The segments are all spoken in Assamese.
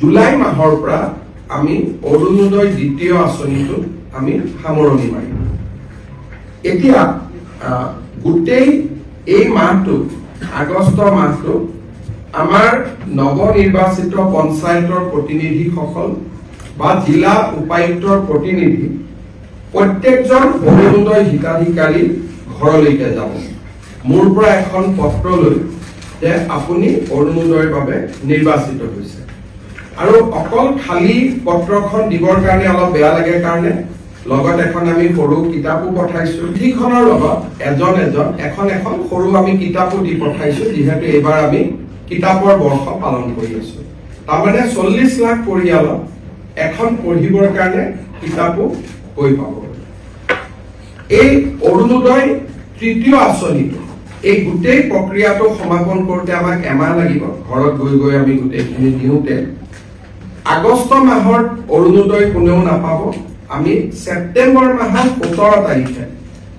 জুলাই মাহৰ পৰা আমি অৰুণোদয় দ্বিতীয় আঁচনিটো আমি সামৰণি মাৰিম। এতিয়া গোটেই এই মাহটো আগষ্ট মাহটো আমাৰ নৱনিৰ্বাচিত পঞ্চায়তৰ প্ৰতিনিধিসকল বা জিলা উপায়ুক্তৰ প্ৰতিনিধি প্ৰত্যেকজন অৰুণোদয় হিতাধিকাৰী ঘৰলৈকে যাব। মোৰ পৰা এখন পত্ৰ লৈ যে আপুনি অৰুণোদয়ৰ বাবে নিৰ্বাচিত হৈছে। আৰু অকল খালী পত্ৰখন দিবৰ কাৰণে অলপ বেয়া লাগে কাৰণে লগত এখন আমি সৰু কিতাপো পঠাইছো। যিখনৰ লগত এখন সৰু আমি কিতাপো দি পঠাইছো, যিহেতু এইবাৰ আমি কিতাপৰ বৰ্ষ পালন কৰি আছো। তাৰমানে 40 লাখ পৰিয়ালক এখন পঢ়িবৰ কাৰণে কিতাপো গৈ পাব। এই অৰুণোদয় তৃতীয় আঁচনিটো এই গোটেই প্ৰক্ৰিয়াটো সমাপন কৰোঁতে আমাক এমাহ লাগিব। ঘৰত গৈ আমি গোটেইখিনি দিওঁতে আগষ্ট মাহৰ অৰুণোদয় কোনেও নাপাব। আমি ছেপ্টেম্বৰ মাহৰ 17 তাৰিখে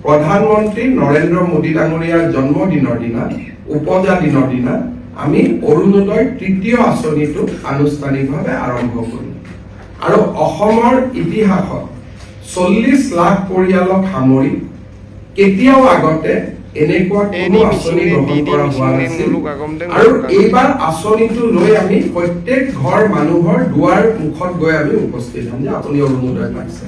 প্ৰধানমন্ত্ৰী নৰেন্দ্ৰ মোদী ডাঙৰীয়াৰ জন্মদিনৰ দিনা উপজা দিনৰ দিনা আমি অৰুণোদয় তৃতীয় আঁচনিটো আনুষ্ঠানিকভাৱে আৰম্ভ কৰিম। আৰু অসমৰ ইতিহাসত 40 লাখ পৰিয়ালক সামৰি কেতিয়াও আগতে এনেকুৱা কোনো আঁচনি গ্ৰহণ কৰা হোৱা নাছিল। আৰু এইবাৰ আঁচনিটো লৈ আমি প্ৰত্যেক ঘৰ মানুহৰ দুৱাৰ মুখত গৈ আমি উপস্থিত হ'ম যে আপুনি অৰুণোদয় পাইছে।